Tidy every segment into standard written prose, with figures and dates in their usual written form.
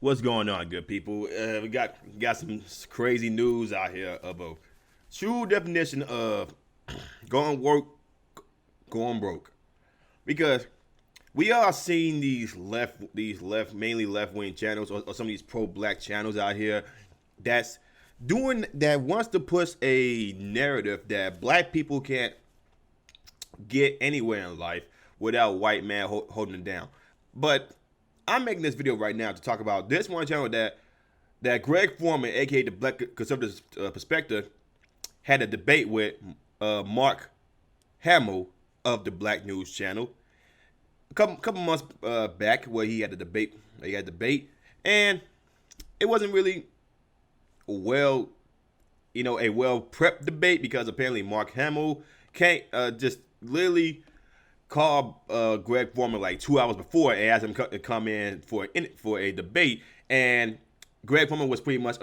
What's going on, good people? We got some crazy news out here of a true definition of going work, going broke. Because we are seeing mainly left wing channels or some of these pro black channels out here that's doing that wants to push a narrative that black people can't get anywhere in life without white man holding it down. But I'm making this video right now to talk about this one channel that Greg Foreman, aka the Black Conservative Perspective, had a debate with Mark Hamill of the Black News Channel a couple months back, where he had a debate. And it wasn't really well, a well prepped debate, because apparently Mark Hamill can't just literally called Greg Foreman like 2 hours before and asked him to come in for a debate, and Greg Foreman was pretty much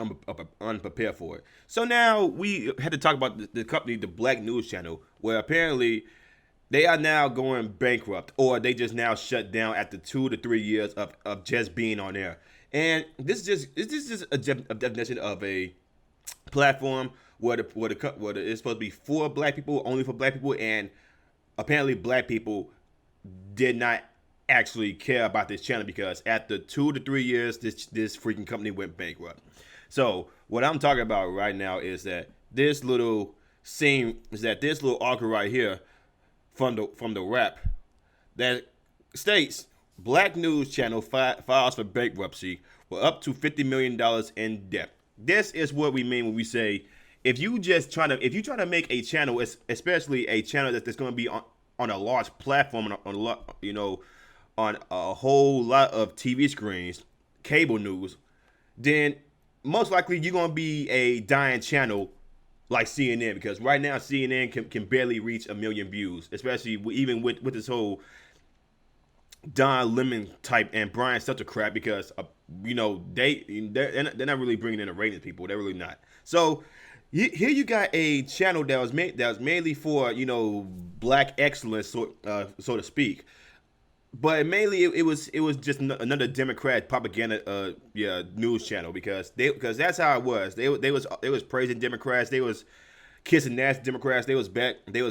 unprepared for it. So now we had to talk about the company, the Black News Channel, where apparently they are now going bankrupt, or they just now shut down after 2 to 3 years of just being on air. And this is just a definition of a platform where it's supposed to be for black people, only for black people, and apparently black people did not actually care about this channel, because after 2 to 3 years, this freaking company went bankrupt. So what I'm talking about right now is that this little article right here from the rap that states Black News Channel files for bankruptcy with up to $50 million in debt. This is what we mean when we say, if you try to make a channel, especially a channel that's going to be on a large platform, on a whole lot of TV screens, cable news, then most likely you're going to be a dying channel like CNN, because right now CNN can barely reach 1 million views, especially even with this whole Don Lemon type and Brian Stelter crap, because they're not really bringing in the ratings, people. They're really not. So here you got a channel that was mainly for black excellence, so to speak. But mainly it was just another Democrat propaganda news channel, because that's how it was. They was praising Democrats. They was kissing ass Democrats. They was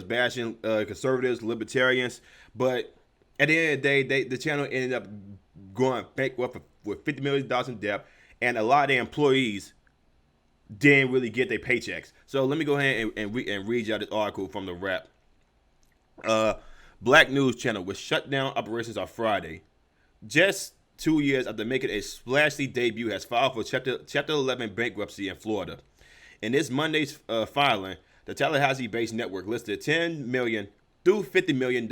bashing conservatives, libertarians. But at the end of the day, the channel ended up going bankrupt with $50 million in debt, and a lot of their employees didn't really get their paychecks. So let me go ahead and read you out this article from the Wrap. Black News Channel was shut down operations on Friday. Just 2 years after making a splashy debut, has filed for Chapter 11 bankruptcy in Florida. In this Monday's filing, the Tallahassee-based network listed $10 million through $50 million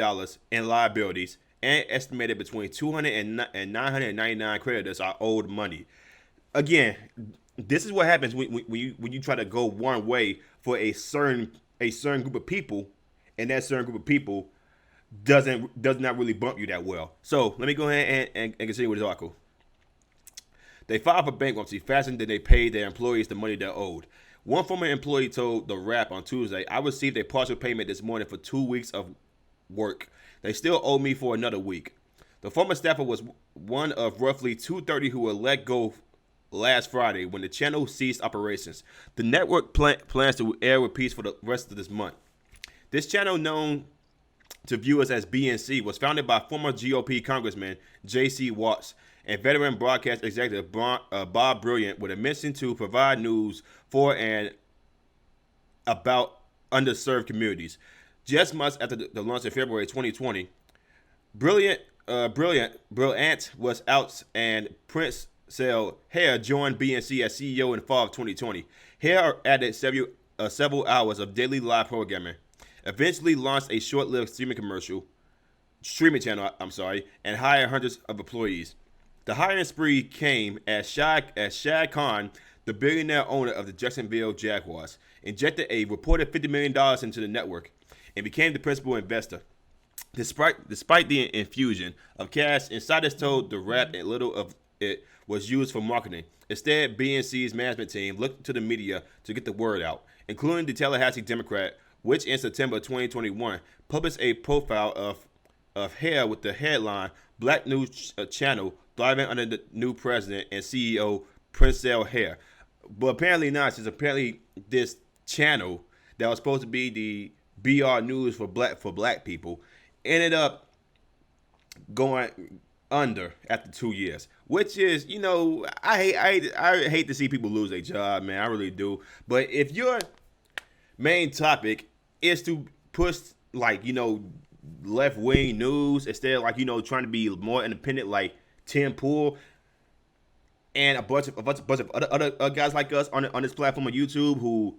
in liabilities, and estimated between 200 and 999 creditors are owed money. Again, this is what happens when you try to go one way for a certain group of people, and that certain group of people does not really bump you that well. So let me go ahead and continue with this article. They filed for bankruptcy faster than they paid their employees the money they're owed. One former employee told the Wrap on Tuesday, "I received a partial payment this morning for 2 weeks of work. They still owe me for another week." The former staffer was one of roughly 230 who were let go last Friday when the channel ceased operations. The network plans to air repeats for the rest of this month. This channel, known to viewers as BNC, was founded by former GOP Congressman J.C. Watts and veteran broadcast executive Bob Brilliant, with a mission to provide news for and about underserved communities. Just months after the launch in February 2020, Brilliant was out, and Prince Hare joined BNC as CEO in fall of 2020. Hare added several hours of daily live programming, eventually launched a short-lived streaming channel, and hired hundreds of employees. The hiring spree came as Shad Khan, the billionaire owner of the Jacksonville Jaguars, injected a reported $50 million into the network and became the principal investor. Despite the infusion of cash, insiders told the Wrap that little of it was used for marketing. Instead, BNC's management team looked to the media to get the word out, including the Tallahassee Democrat, which in September 2021 published a profile of Hare with the headline, black news channel thriving under the new president and CEO Princell Hair. But apparently not. Since apparently this channel that was supposed to be the BR news for black people ended up going under after 2 years, which is, I hate to see people lose their job, man. I really do. But if your main topic is to push, like, left wing news instead of, like, trying to be more independent, like Tim Pool and a bunch of other guys like us on this platform on YouTube who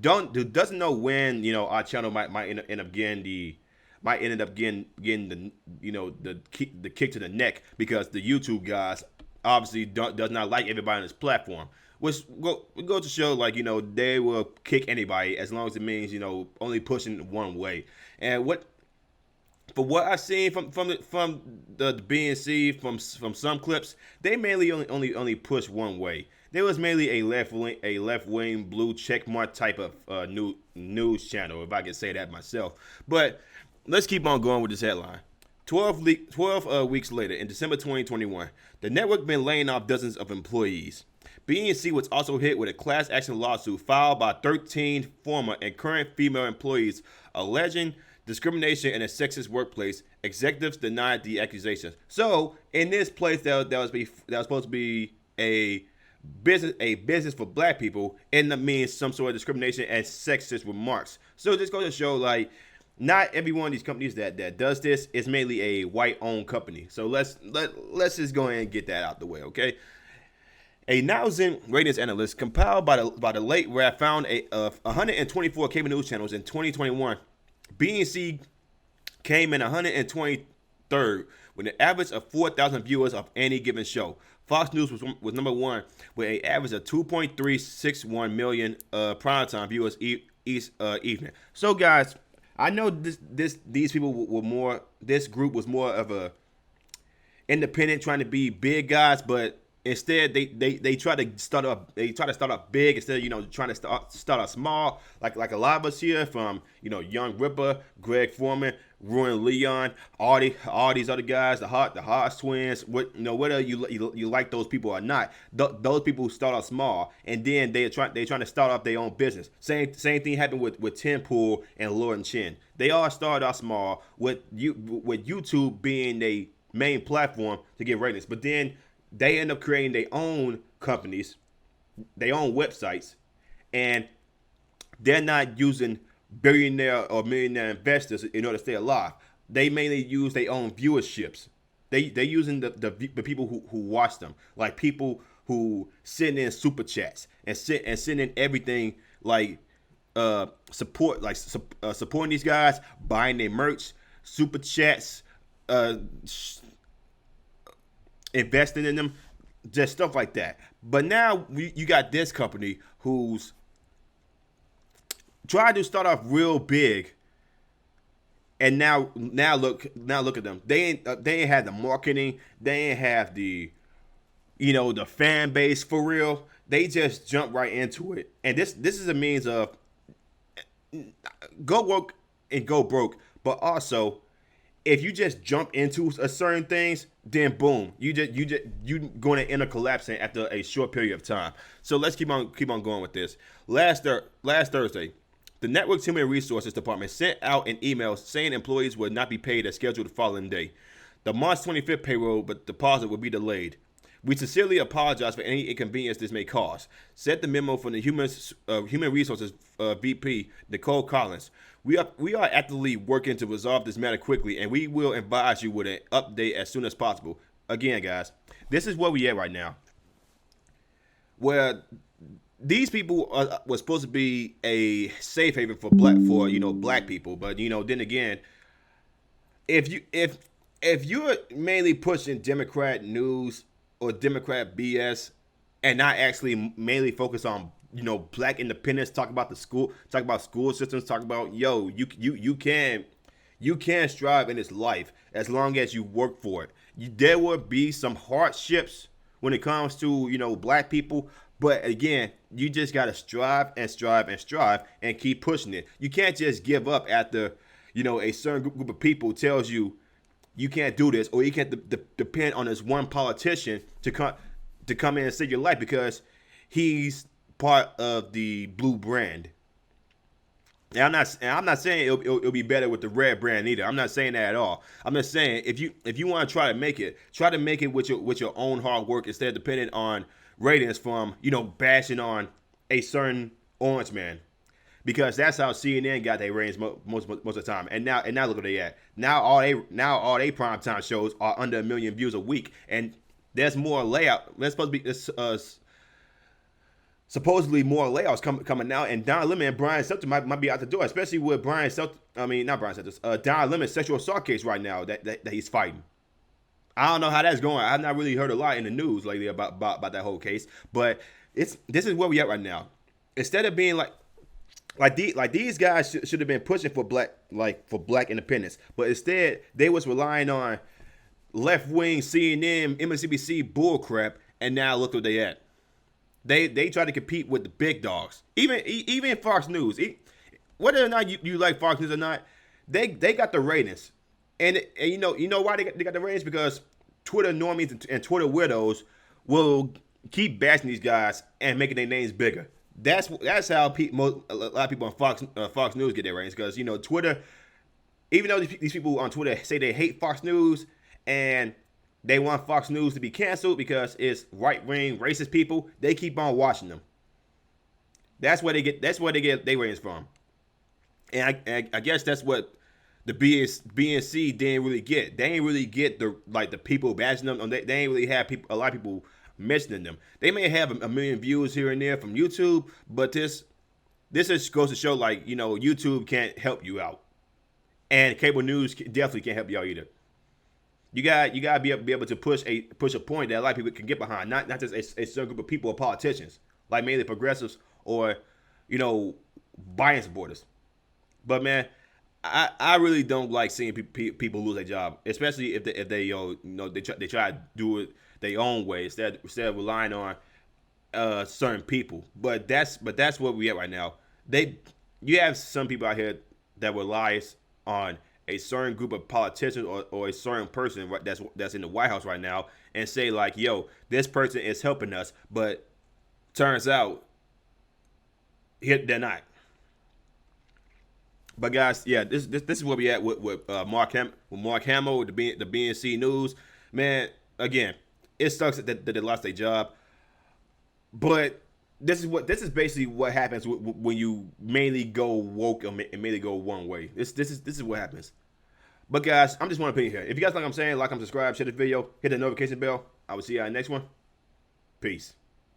doesn't know when our channel might end up getting the the kick to the neck, because the YouTube guys obviously does not like everybody on this platform, which goes to show, like, they will kick anybody as long as it means only pushing one way. And for what I've seen from the BNC, from some clips, they mainly only push one way. There was mainly a left wing blue checkmark type of news channel, if I can say that myself. But let's keep on going with this headline. 12 weeks later, in December 2021, the network been laying off dozens of employees. BNC was also hit with a class action lawsuit filed by 13 former and current female employees alleging discrimination in a sexist workplace. Executives denied the accusations. So, in this place that was supposed to be a business for black people, ended up means some sort of discrimination and sexist remarks. So this goes to show, like, not every one of these companies that does this is mainly a white-owned company. So let's just go ahead and get that out the way, okay? A Nielsen ratings analyst compiled by the late Rap found 124 cable news channels in 2021. BNC came in 123rd with an average of 4,000 viewers of any given show. Fox News was number one with an average of 2.361 million primetime viewers each evening. So, guys, I know these people were more. This group was more of a independent, trying to be big guys, but instead they try to start up. They try to start up big instead of trying to start up small. Like a lot of us here, from Young Ripper, Greg Foreman, Ruin Leon, all these other guys, the Haas twins. Whether you like those people or not, those people start off small, and then they're trying to start off their own business. Same thing happened with Tim Pool and Lauren Chin. They all started off small with YouTube being their main platform to get ratings, but then they end up creating their own companies, their own websites, and they're not using billionaire or millionaire investors in order to stay alive. They mainly use their own viewerships. They're using the people who watch them, like people who send in super chats and send in everything, like supporting these guys, buying their merch, super chats, investing in them, just stuff like that. But now you got this company who's tried to start off real big, and now look at them. They ain't had the marketing. They ain't have the the fan base for real. They just jump right into it, and this is a means of go woke and go broke. But also, if you just jump into a certain things, then boom, you going to end up collapsing after a short period of time. So let's keep on going with this. Last Thursday, the network's human resources department sent out an email saying employees would not be paid as scheduled the following day. The March 25th payroll but deposit will be delayed. We sincerely apologize for any inconvenience this may cause, said the memo from the Human Resources VP, Nicole Collins. We are actively working to resolve this matter quickly, and we will advise you with an update as soon as possible. Again, guys, this is where we at right now, where these people were supposed to be a safe haven for black people, but then again, if you're mainly pushing Democrat news or Democrat BS and not actually mainly focus on black independence, talk about school systems, talk about you can strive in this life as long as you work for it. There will be some hardships when it comes to black people, but again, you just gotta strive and keep pushing it. You can't just give up after a certain group of people tells you you can't do this, or you can't depend on this one politician to come in and save your life because he's part of the blue brand. And I'm not saying it'll be better with the red brand either. I'm not saying that at all. I'm just saying if you want to try to make it with your own hard work instead of depending on ratings from bashing on a certain orange man, because that's how CNN got their ratings most of the time. And now look where they at. Now all they primetime shows are under 1 million views a week, and there's more layout. There's supposed to be supposedly more layoffs coming out, and Don Lemon and Brian Stelter might be out the door, especially with Brian Stelter. I mean, not Brian Stelter. Don Lemon's sexual assault case right now that he's fighting. I don't know how that's going. I've not really heard a lot in the news lately about that whole case, but this is where we at right now. Instead of being like these guys should have been pushing for black independence, but instead they was relying on left wing CNN, MSNBC bullcrap, and now look where they at. They try to compete with the big dogs, even Fox News. Whether or not you like Fox News or not, they got the ratings, and you know why they got the ratings, because Twitter normies and Twitter widows will keep bashing these guys and making their names bigger. That's how a lot of people on Fox News get their ratings, because Twitter, even though these people on Twitter say they hate Fox News and they want Fox News to be canceled because it's right-wing racist people, they keep on watching them. That's where they get their ratings from. And I guess that's what the BNC didn't really get. They didn't really get the people bashing them. They ain't really have a lot of people mentioning them. They may have 1 million views here and there from YouTube, but this just goes to show YouTube can't help you out, and cable news definitely can't help you out either. You gotta be able to push a point that a lot of people can get behind, not just a certain group of people or politicians, like mainly progressives or Biden supporters. But man, I really don't like seeing people lose their job, especially if they they try to do it their own way instead of relying on certain people. But that's where we at right now. You have some people out here that relies on a certain group of politicians or a certain person that's in the White House right now, and say yo, this person is helping us, but turns out they're not. But guys, yeah, this is where we at with Mark Hamill with the BNC News. Man, again, it sucks that they lost their job, but this is basically what happens when you mainly go woke and mainly go one way. This is what happens. But guys, I'm just one opinion here. If you guys like what I'm saying, like, subscribe, share the video, hit the notification bell. I will see you on the next one. Peace.